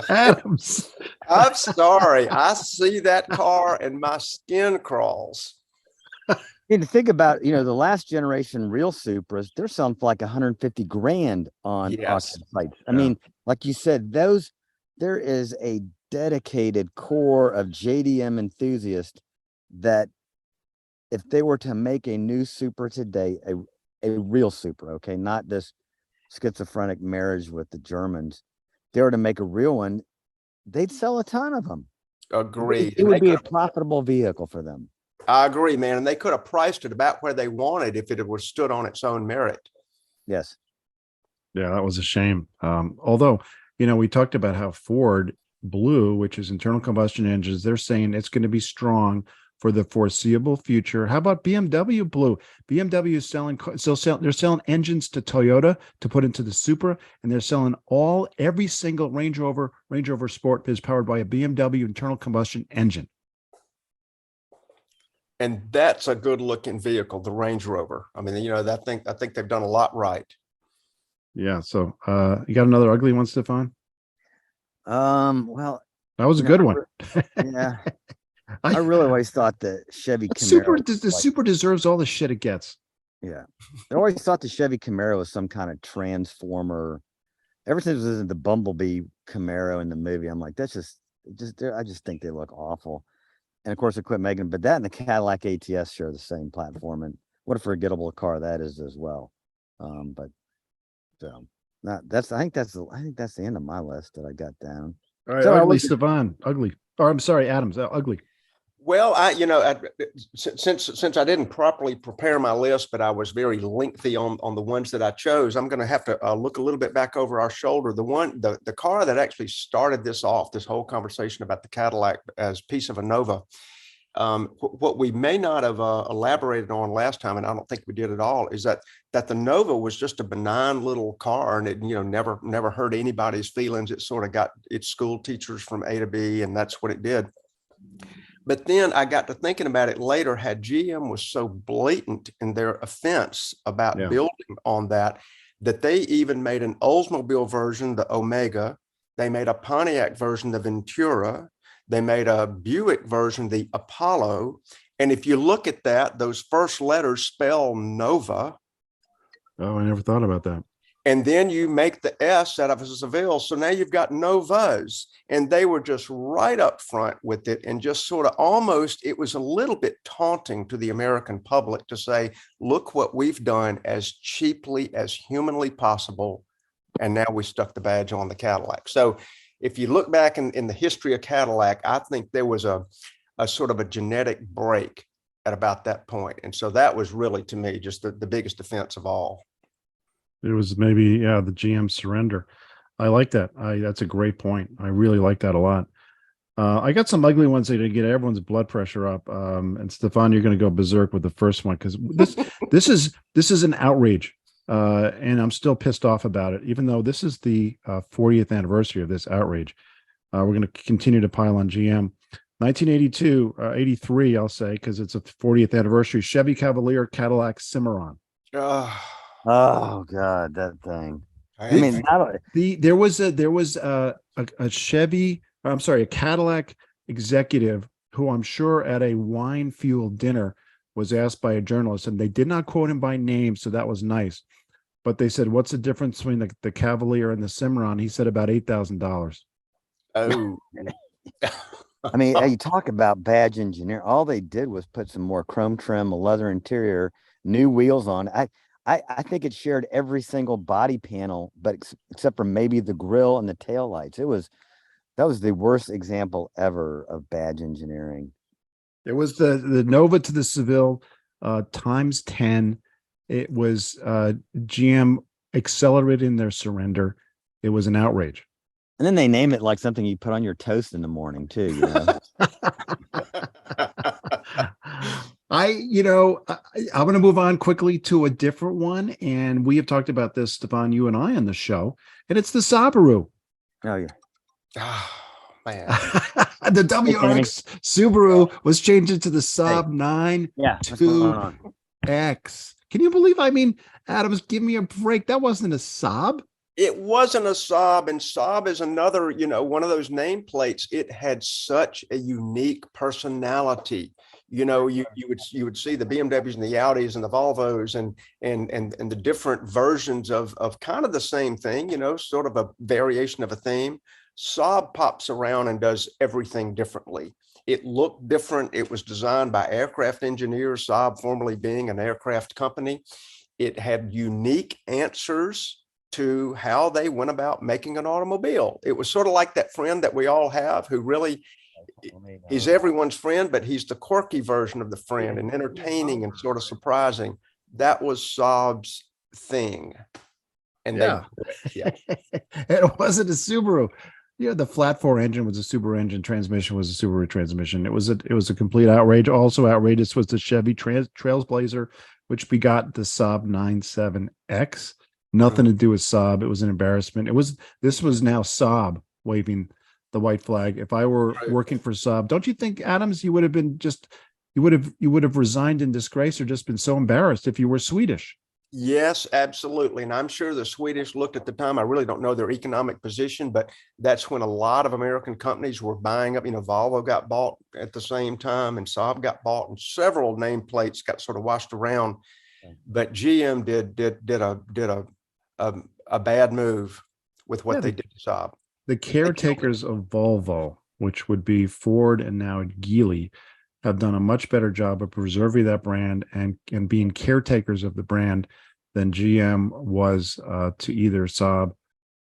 Adams. I'm sorry. I see that car and my skin crawls. And to think about, the last generation real Supras, they're selling for like 150 grand on Yes. auction sites. I Yeah. mean, like you said, there is a dedicated core of JDM enthusiasts that if they were to make a new Supra today, a real Supra, okay, not this schizophrenic marriage with the Germans, they were to make a real one, they'd sell a ton of them. Agreed. It would be a profitable vehicle for them. I agree, man. And they could have priced it about where they wanted if it was stood on its own merit. Yes. Yeah, that was a shame. Although, we talked about how Ford Blue, which is internal combustion engines, they're saying it's going to be strong for the foreseeable future. How about BMW Blue? BMW is they're selling engines to Toyota to put into the Supra, and they're selling every single Range Rover Sport is powered by a BMW internal combustion engine. And that's a good looking vehicle, the Range Rover. I mean, I think they've done a lot right. Yeah. So you got another ugly one, Stefan? Well, that was a good one. Yeah. I really always thought the Chevy Camaro. The Super deserves all the shit it gets. Yeah. I always thought the Chevy Camaro was some kind of transformer. Ever since it was in the Bumblebee Camaro in the movie, I'm like, I just think they look awful. And of course, they quit making them. But that and the Cadillac ATS share the same platform. And what a forgettable car that is as well. I think that's the end of my list that I got down. All right, so ugly, Stefan, ugly. Or I'm sorry, Adams, ugly. Well, since I didn't properly prepare my list, but I was very lengthy on the ones that I chose, I'm going to have to look a little bit back over our shoulder. The car that actually started this whole conversation about the Cadillac as piece of a Nova, what we may not have elaborated on last time, and I don't think we did at all, is that the Nova was just a benign little car, and it never hurt anybody's feelings. It sort of got its school teachers from A to B, and that's what it did. But then I got to thinking about it later, had GM was so blatant in their offense about building on that they even made an Oldsmobile version, the Omega. They made a Pontiac version, the Ventura. They made a Buick version, the Apollo. And if you look at that, those first letters spell Nova. Oh, I never thought about that. And then you make the S out of a Seville. So now you've got Novas, and they were just right up front with it, and just sort of almost, it was a little bit taunting to the American public to say, look what we've done as cheaply as humanly possible. And now we stuck the badge on the Cadillac. So if you look back in the history of Cadillac, I think there was a sort of a genetic break at about that point. And so that was really, to me, just the biggest offense of all. It was maybe, the GM surrender. I like that. That's a great point. I really like that a lot. I got some ugly ones to get everyone's blood pressure up. And Stefan, you're going to go berserk with the first one, because this is an outrage. And I'm still pissed off about it, even though this is the 40th anniversary of this outrage. We're going to continue to pile on GM. 1982, 83, I'll say, because it's a 40th anniversary. Chevy Cavalier, Cadillac Cimarron. Oh God, that thing. I mean, there was a Chevy, I'm sorry, a Cadillac executive who I'm sure at a wine-fueled dinner was asked by a journalist, and they did not quote him by name, so that was nice. But they said, "What's the difference between the Cavalier and the Cimarron?" He said about $8,000. Oh, I mean, you talk about badge engineering. All they did was put some more chrome trim, a leather interior, new wheels on. I think it shared every single body panel, but except for maybe the grille and the taillights. That was the worst example ever of badge engineering. It was the Nova to the Seville times 10. It was GM accelerating their surrender. It was an outrage. And then they name it like something you put on your toast in the morning too. You know? I'm going to move on quickly to a different one. And we have talked about this, Stefan, you and I on the show, and it's the Subaru. Oh, yeah. Oh, man. The WRX Subaru was changed to the Saab 9 2X. Can you believe? I mean, Adams, give me a break. That wasn't a Saab. It wasn't a Saab, and Saab is another, one of those nameplates. It had such a unique personality. You know, you would see the BMWs and the Audis and the Volvos and the different versions of kind of the same thing, you know, sort of a variation of a theme. Saab pops around and does everything differently. It looked different. It was designed by aircraft engineers, Saab formerly being an aircraft company. It had unique answers to how they went about making an automobile. It was sort of like that friend that we all have who really, he's everyone's friend, but he's the quirky version of the friend and entertaining and sort of surprising. That was Saab's thing. And Yeah. It wasn't a Subaru. Yeah, the flat four engine was a Subaru engine, transmission was a Subaru transmission. It was a complete outrage. Also outrageous was the Chevy Trailblazer, which begot the Saab 97X. Nothing to do with Saab. It was an embarrassment. This was now Saab waving the white flag. If I were working for Saab, don't you think, Adams, you would have been you would have resigned in disgrace or just been so embarrassed if you were Swedish? Yes, absolutely. And I'm sure the Swedish looked at the time, I really don't know their economic position, but that's when a lot of American companies were buying up. You know, Volvo got bought at the same time and Saab got bought and several nameplates got sort of washed around. But GM did a bad move with what they did to Saab. The caretakers of Volvo, which would be Ford and now Geely, have done a much better job of preserving that brand and being caretakers of the brand than GM was to either Saab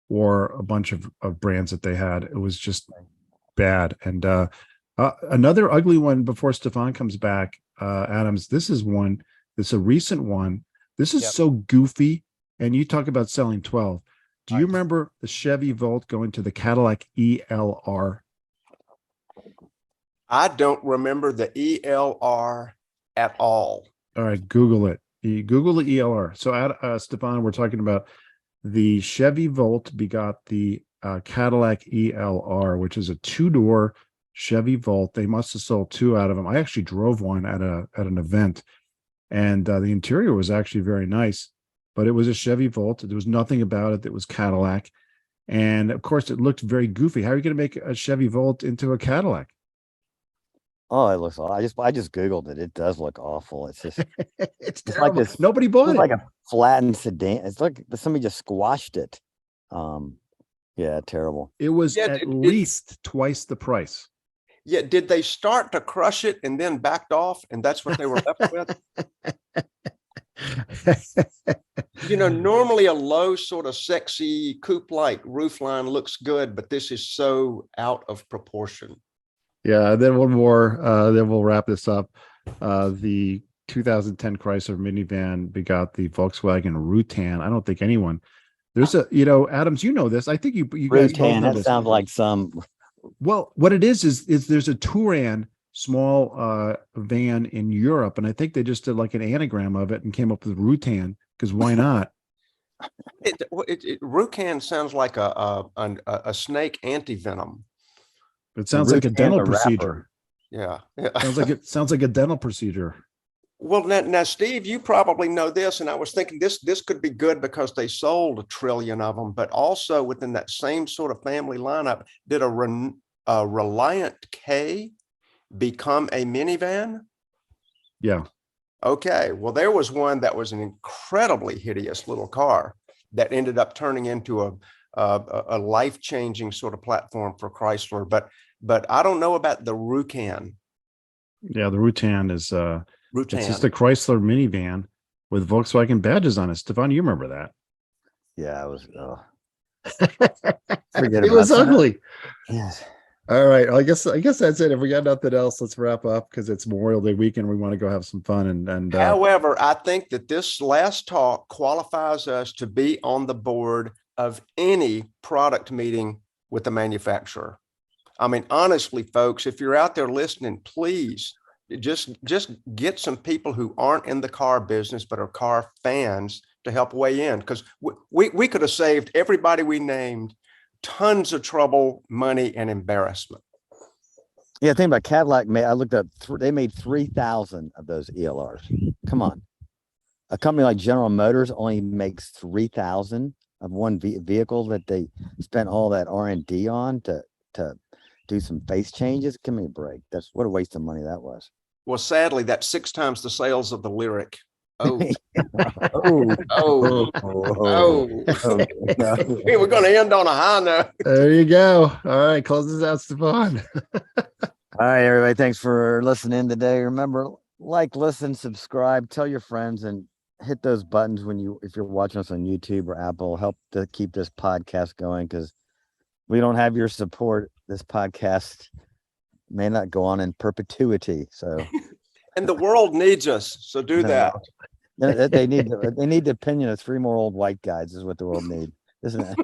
or a bunch of brands that they had. It was just bad. And another ugly one before Stefan comes back, Adams, this is a recent one. This is so goofy. And you talk about selling 12. Do you remember the Chevy Volt going to the Cadillac ELR? I don't remember the ELR at all. All right, Google it. Google the ELR. So, Stefan, we're talking about the Chevy Volt begot the Cadillac ELR, which is a two-door Chevy Volt. They must have sold two out of them. I actually drove one at an event, and the interior was actually very nice, but it was a Chevy Volt. There was nothing about it that was Cadillac, and of course, it looked very goofy. How are you going to make a Chevy Volt into a Cadillac? Oh, it looks. I just Googled it. It does look awful. It's just. It's terrible. Like this, nobody bought it. Like a flattened sedan. It's like somebody just squashed it. Yeah, terrible. It was at least twice the price. Yeah. Did they start to crush it and then backed off, and that's what they were left with? You know, normally a low sort of sexy coupe-like roofline looks good, but this is so out of proportion. Yeah, then one more, then we'll wrap this up. The 2010 Chrysler minivan begot the Volkswagen Rutan. I don't think anyone. There's Adams, you know this. I think you guys both know that this. Sounds like some. Well, what it is there's a Touran small van in Europe, and I think they just did like an anagram of it and came up with Rutan because why not? Rucan sounds like a snake anti-venom. It sounds like a dental procedure. Yeah. Sounds like a dental procedure. Well, now, Steve, you probably know this, and I was thinking this could be good because they sold 1 trillion of them, but also within that same sort of family lineup, did a Reliant K become a minivan? Yeah. Okay. Well, there was one that was an incredibly hideous little car that ended up turning into a life-changing sort of platform for Chrysler, but I don't know about the Rucan. Yeah, the Rutan is Rutan. It's just a Chrysler minivan with Volkswagen badges on it. Stefan, you remember that? Yeah, it was. It was ugly. Yes. All right, I guess that's it. If we got nothing else, let's wrap up because it's Memorial Day weekend. We want to go have some fun. And however, I think that this last talk qualifies us to be on the board of any product meeting with the manufacturer. I mean, honestly, folks, if you're out there listening, please just get some people who aren't in the car business but are car fans to help weigh in, because we could have saved everybody we named tons of trouble, money, and embarrassment. Yeah, think about Cadillac. I looked up. They made 3,000 of those ELRs. Come on, a company like General Motors only makes 3,000 of one vehicle that they spent all that R&D on to do some face changes. Give me a break. What a waste of money that was. Well, sadly, that's 6 times the sales of the lyric. Oh, Oh, oh, oh. We were going to end on a high note. There you go. All right, close this out, Stefan. All right, everybody. Thanks for listening today. Remember, like, listen, subscribe, tell your friends, and hit those buttons if you're watching us on YouTube or Apple. Help to keep this podcast going, because we don't have your support. This podcast may not go on in perpetuity. So, And the world needs us. So do that. They need the opinion of 3 more old white guys is what the world needs, isn't it?